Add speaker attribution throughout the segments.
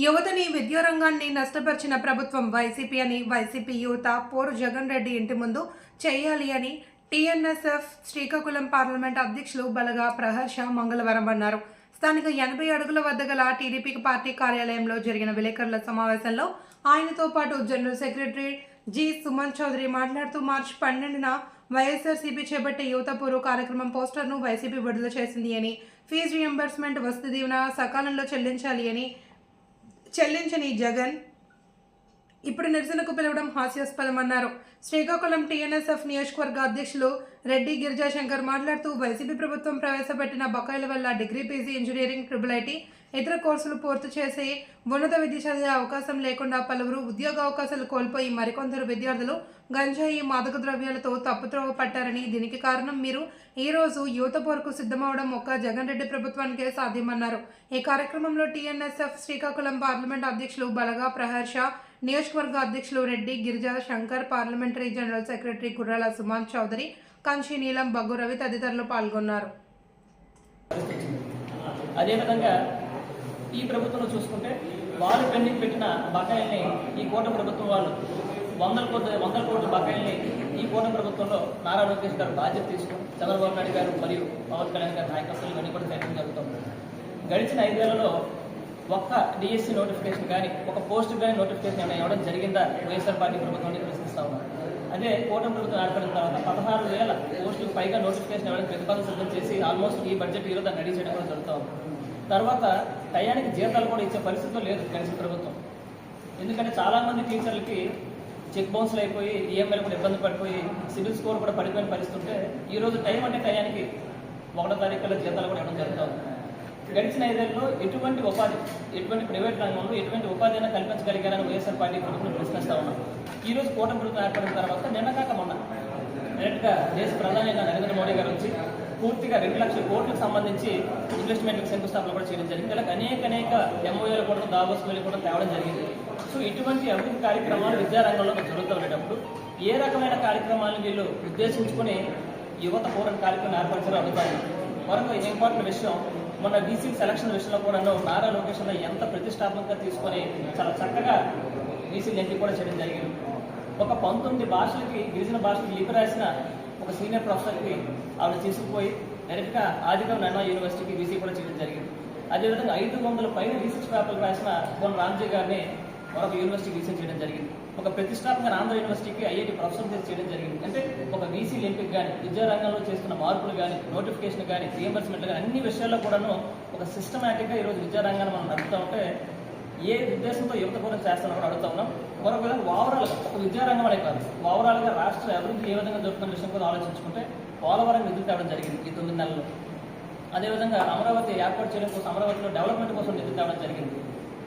Speaker 1: యువతని విద్యారంగాన్ని నష్టపరిచిన ప్రభుత్వం వైసీపీ అని వైసీపీ యువత పోరు జగన్ రెడ్డి ఇంటి ముందు చేయాలి అని టీఎన్ఎస్ఎఫ్ శ్రీకాకుళం పార్లమెంట్ అధ్యక్షులు బలగా ప్రహర్ష మంగళవారం అన్నారు. స్థానిక 80 అడుగుల వద్ద గల టీడీపీ పార్టీ కార్యాలయంలో జరిగిన విలేకరుల సమావేశంలో ఆయనతో పాటు general secretary G Suman Chowdary మాట్లాడుతూ మార్చి 12న వైఎస్ఆర్సీపీ చేపట్టే యువత పూర్వ కార్యక్రమం పోస్టర్ను వైసీపీ విడుదల చేసింది అని, ఫీజు రియంబర్స్మెంట్ వసతి దీవెన సకాలంలో చెల్లించాలి అని చెల్లించని జగన్ ఇప్పుడు నిరసనకు పిలవడం హాస్యాస్పదమన్నారు. శ్రీకాకుళం టీఎన్ఎస్ఎఫ్ నియోజకవర్గ అధ్యక్షులు రెడ్డి గిరిజాశంకర్ మాట్లాడుతూ వైసీపీ ప్రభుత్వం ప్రవేశపెట్టిన బకాయిల వల్ల degree, PG, engineering, triple IT, ఇతర కోర్సులు పూర్తి చేసి ఉన్నత విద్య చదివే అవకాశం లేకుండా పలువురు ఉద్యోగ అవకాశాలు కోల్పోయి మరికొందరు విద్యార్థులు గంజాయి, మాదక ద్రవ్యాలతో తప్పుత్రోవ పట్టారని, దీనికి కారణం మీరు ఈ రోజు యువత పోరుకు సిద్ధమవడం ఒక్క జగన్ రెడ్డి ప్రభుత్వానికే సాధ్యమన్నారు. ఈ కార్యక్రమంలో టీఎన్ఎస్ఎఫ్ శ్రీకాకుళం పార్లమెంట్ అధ్యక్షులు బలగా ప్రహర్ష, నియోజకవర్గ అధ్యక్షులు Reddy Girija Shankar, parliamentary general secretary గుర్రాల సుమాన్ చౌదరి, కంచి నీలం, బగ్గు రవి తదితరులు పాల్గొన్నారు.
Speaker 2: అదేవిధంగా ఈ ప్రభుత్వంలో చూసుకుంటే వాళ్ళు పెండింగ్ పెట్టిన బకాయిల్ని ఈ కూటమి ప్రభుత్వం వాళ్ళు వందల కోట్ల బకాయిల్ని ఈ కూటమి ప్రభుత్వంలో నారా లోకేష్ గారు బాధ్యత తీసుకుని చంద్రబాబు నాయుడు గారు మరియు పవన్ కళ్యాణ్ గారి నాయకత్వం ఇవన్నీ కూడా చేయడం జరుగుతుంది. గడిచిన 5 ఏళ్లలో ఒక్క డిఎస్సి నోటిఫికేషన్ కానీ, ఒక పోస్ట్ కానీ నోటిఫికేషన్ ఏమైనా ఇవ్వడం జరిగిందా వైఎస్ఆర్ పార్టీ ప్రభుత్వాన్ని ప్రశ్నిస్తా ఉన్నారు. అదే కూటమి ప్రభుత్వం ఏర్పడిన తర్వాత 16,000 పోస్టులకు పైగా నోటిఫికేషన్ ఇవ్వడానికి ప్రతిపాదన సిద్ధం చేసి ఆల్మోస్ట్ ఈ బడ్జెట్ ఈరోజు దాన్ని రెడీ చేయడం కూడా జరుగుతూ ఉంది. తర్వాత టయానికి జీతాలు కూడా ఇచ్చే పరిస్థితులు లేదు గడిచిన ప్రభుత్వం. ఎందుకంటే చాలామంది టీచర్లకి చెక్ బౌన్స్లు అయిపోయి, ఈఎంఐలు కూడా ఇబ్బంది పడిపోయి, సివిల్ స్కోర్ కూడా పడిపోయిన పరిస్థితి ఉంటే ఈరోజు టైం అంటే టయానికి 1వ తారీఖులో జీతాలు కూడా ఇవ్వడం జరుగుతూ ఉంది. గడిచిన 5 ఏళ్లలో ఎటువంటి ప్రైవేట్ రంగంలో ఎటువంటి ఉపాధి అయినా కల్పించగలిగారని వైఎస్ఆర్ పార్టీ ప్రభుత్వం ప్రశ్నిస్తూ ఉన్నాం. ఈరోజు కూటమి ప్రభుత్వం ఏర్పడిన తర్వాత నిన్న కాక మొన్న డైరెక్ట్గా దేశ ప్రధాని నరేంద్ర మోడీ గారు వచ్చి పూర్తిగా 2 లక్షల కోట్లకు సంబంధించి ఇన్వెస్ట్మెంట్లకు శంకుస్థాపన కూడా చేయడం జరిగింది. ఇలా అనేక ఎంఓఏలు కూడా దావోస్ వెళ్ళి కూడా తేవడం జరిగింది. సో ఇటువంటి అభివృద్ధి కార్యక్రమాలు విద్యారంగంలో జరుగుతూ ఉండేటప్పుడు ఏ రకమైన కార్యక్రమాలను వీళ్ళు ఉద్దేశించుకుని యువత పోరాట కార్యక్రమం ఏర్పరచారో అడుగుతారు. మరొక ఇంపార్టెంట్ విషయం, మొన్న బీసీ సెలక్షన్ విషయంలో కూడా నారా లోకేష్ ఎంత ప్రతిష్టాత్మకంగా తీసుకొని చాలా చక్కగా బీసీలు ఎంపిక కూడా చేయడం జరిగింది. ఒక 19 భాషలకి, గిరిజన భాషలకి లిపి రాసిన ఒక సీనియర్ ప్రొఫెసర్కి ఆవిడ తీసుకుపోయి డైరెక్ట్గా ఆదికం నన్నా యూనివర్సిటీకి బీసీ కూడా చేయడం జరిగింది. అదేవిధంగా 500 పైన రీసెర్చ్ పేపర్లు రాసిన కొన్ రామ్జీ గారిని మరొక యూనివర్సిటీ బీసీ చేయడం జరిగింది. ఒక ప్రతిష్టాత్మక ఆంధ్ర యూనివర్సిటీకి ఐఐటి ప్రొఫెసర్ చేయడం జరిగింది. అంటే ఒక బీసీ ఎంపిక కానీ, విద్యారంగంలో చేస్తున్న మార్పులు కానీ, నోటిఫికేషన్ కానీ, రీఎంబర్స్మెంట్ కానీ అన్ని విషయాల్లో కూడాను ఒక సిస్టమేటిక్గా ఈరోజు విద్యారంగాన్ని మనం నడుపుతూ ఉంటే ఏ ఉద్దేశంతో యువత కూడా చేస్తున్నా కూడా అడుగుతా ఉన్నాం. మరొక విధంగా ఓవరాల్గా ఒక విద్యారంగం అనే కాదు, ఓవరాల్గా రాష్ట్ర అభివృద్ధి ఏ విధంగా జరుగుతున్న విషయం కూడా ఆలోచించుకుంటే పోలవరం నిధులు తేవడం జరిగింది ఈ 9 నెలల్లో. అదేవిధంగా అమరావతి ఏర్పాటు చేయడం కోసం, అమరావతిలో డెవలప్మెంట్ కోసం నిధులు తేవడం జరిగింది.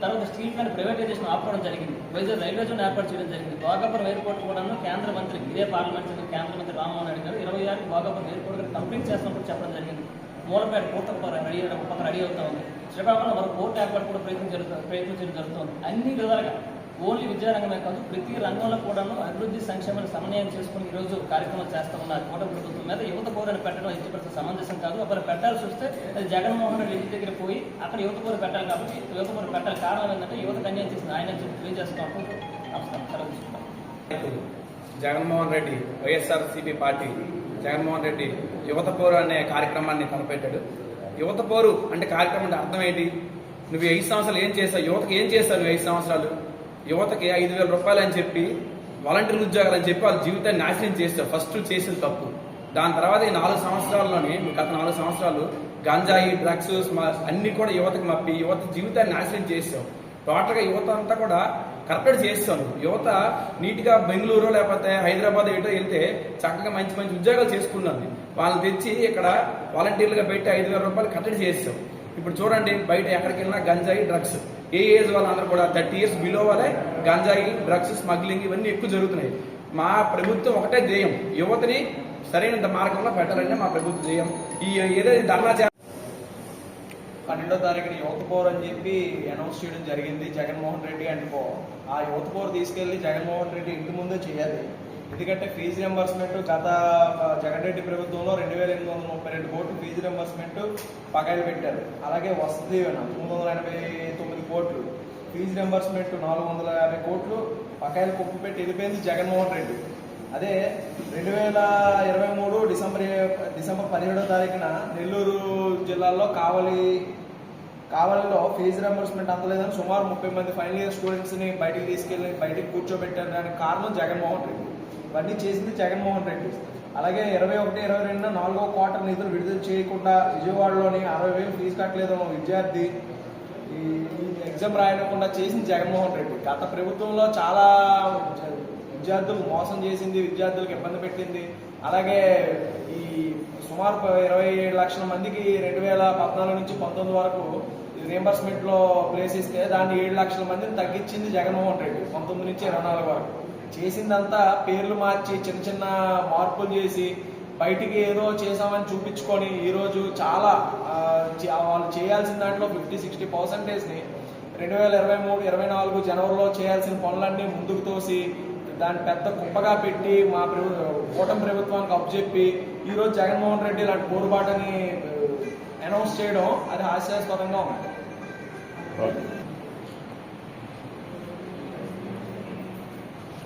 Speaker 2: తర్వాత స్టీల్ ప్లాంట్ ప్రైవేటైజేషన్ ఆపుకోవడం జరిగింది. వైజాగ్ రైల్వే జోన్ ఏర్పాటు చేయడం జరిగింది. భోగాపురం ఎయిర్పోర్ట్ కూడా కేంద్ర మంత్రి, ఇదే పార్లమెంట్ కేంద్ర మంత్రి రామ్మోహన్ రెడ్డి గారు 26 భోగాపురం ఎయిర్పోర్ట్ కంప్లీట్ చేస్తున్నప్పుడు చెప్పడం జరిగింది. మూలపేట పూర్తి రెడీ అవుతా ఉంది. శ్రీకాకుళంలో మరో పోర్ట్ ఏర్పాటు కూడా ప్రయత్నం చేయడం జరుగుతుంది. అన్ని విధాలుగా ఓన్లీ విద్యారంగమే కాదు, ప్రతి రంగంలో కూడాను అభివృద్ధి సంక్షేమాన్ని సమన్వయం చేసుకుని ఈరోజు కార్యక్రమాలు చేస్తూ ఉన్నారు. కూటమి ప్రభుత్వం మీద యువత పోరుని పెట్టడం ఇష్టపడితే సమంజసం కాదు. అప్పుడు పెట్టాల్సి వస్తే అది జగన్మోహన్ రెడ్డి ఇంటి దగ్గర పోయి అక్కడ యువత పోరు పెట్టాలి. కాబట్టి యువత పోరు పెట్టాలి. కారణం ఏంటంటే యువతకు అన్యాయం చేసింది ఆయన తెలియజేస్తున్నాం.
Speaker 3: జగన్మోహన్ రెడ్డి, వైఎస్ఆర్సీపీ పార్టీ జగన్మోహన్ రెడ్డి యువత పోరు అనే కార్యక్రమాన్ని తలపెట్టాడు. యువత పోరు అంటే కార్యక్రమం అంటే అర్థం ఏంటి? నువ్వు 5 సంవత్సరాలు ఏం చేస్తావు? యువతకి ఏం చేస్తావు? నువ్వు 5 సంవత్సరాలు యువతకి 5,000 రూపాయలు అని చెప్పి, వాలంటీర్ ఉద్యోగాలు అని చెప్పి వాళ్ళ జీవితాన్ని నాశనం చేస్తావు. ఫస్ట్ చేసిన తప్పు. దాని తర్వాత ఈ 4 సంవత్సరాల్లోని, గత 4 సంవత్సరాలు గంజాయి, డ్రగ్స్ అన్ని కూడా యువతకి మప్పి యువత జీవితాన్ని నాశనం చేస్తావు. టోటల్గా యువత అంతా కూడా కరెక్ట్ చేస్తాను. యువత నీట్గా బెంగళూరు లేకపోతే హైదరాబాద్ ఏటో వెళ్తే చక్కగా మంచి మంచి ఉద్యోగాలు చేసుకున్నది. వాళ్ళని తెచ్చి ఇక్కడ వాలంటీర్లుగా పెట్టి 5,000 రూపాయలు కట్టడి చేస్తాం. ఇప్పుడు చూడండి, బయట ఎక్కడికి వెళ్ళినా గంజాయి, డ్రగ్స్. ఏ ఏజ్ వాళ్ళందరూ కూడా 30 ఇయర్స్ బిలో వాళ్ళే గంజాయి, డ్రగ్స్, స్మగ్లింగ్ ఇవన్నీ ఎక్కువ జరుగుతున్నాయి. మా ప్రభుత్వం ఒకటే ధ్యేయం, యువతని సరైన మార్గంలో పెట్టాలంటే మా ప్రభుత్వ ధ్యేయం. ఈ ఏదైతే ధర్నా
Speaker 4: 12వ తారీఖున యువత పోరు అని చెప్పి అనౌన్స్ చేయడం జరిగింది జగన్మోహన్ రెడ్డి అంటుకో. ఆ యువత పోరు తీసుకెళ్లి జగన్మోహన్ రెడ్డి ఇంటి ముందే చేయాలి. ఎందుకంటే ఫీజు రియంబర్స్మెంట్ గత జగన్ రెడ్డి ప్రభుత్వంలో 2,832 కోట్లు ఫీజు రియంబర్స్మెంట్ బకాయిలు పెట్టారు. అలాగే వసతి దీవెన 389 కోట్లు, ఫీజు రింబర్స్మెంట్ 450 కోట్లు బకాయిలు కుప్ప పెట్టి వెళ్ళిపోయింది జగన్మోహన్ రెడ్డి. అదే 2023 డిసెంబర్ 17వ తారీఖున నెల్లూరు జిల్లాలో కావలిలో ఫీజు రింబర్స్మెంట్ అందలేదని సుమారు 30 మంది ఫైనల్ ఇయర్ స్టూడెంట్స్ని బయటికి కూర్చోబెట్టారు. దానికి కారణం జగన్మోహన్ రెడ్డి. ఇవన్నీ చేసింది జగన్మోహన్ రెడ్డి. అలాగే 21-22 4వ క్వార్టర్ నిధులు విడుదల చేయకుండా విజయవాడలోని 60,000 ఫీజు కట్టలేదు విద్యార్థి ఈ ఎగ్జామ్ రాయకుండా చేసింది జగన్మోహన్ రెడ్డి. గత ప్రభుత్వంలో చాలా విద్యార్థులు మోసం చేసింది, విద్యార్థులకు ఇబ్బంది పెట్టింది. అలాగే ఈ సుమారు 27 లక్షల మందికి 2014 నుంచి 19 వరకు రీఎంబర్స్మెంట్లో ప్లేస్ ఇస్తే దాన్ని 7 లక్షల మందిని తగ్గించింది జగన్మోహన్ రెడ్డి 19 నుంచి 24 వరకు. చేసిందంతా పేర్లు మార్చి చిన్న చిన్న మార్పులు చేసి బయటికి ఏదో చేసామని చూపించుకొని ఈరోజు చాలా వాళ్ళు చేయాల్సిన దాంట్లో 50-60%ని 2023-24 జనవరిలో చేయాల్సిన పనులన్నీ ముందుకు తోసి దాన్ని పెద్ద కుప్పగా పెట్టి మా కూటమి ప్రభుత్వానికి అప్పచెప్పి ఈరోజు జగన్మోహన్ రెడ్డి ఇలాంటి పోరుబాటని అనౌన్స్ చేయడం అది హాస్యాస్పదంగా ఉంది.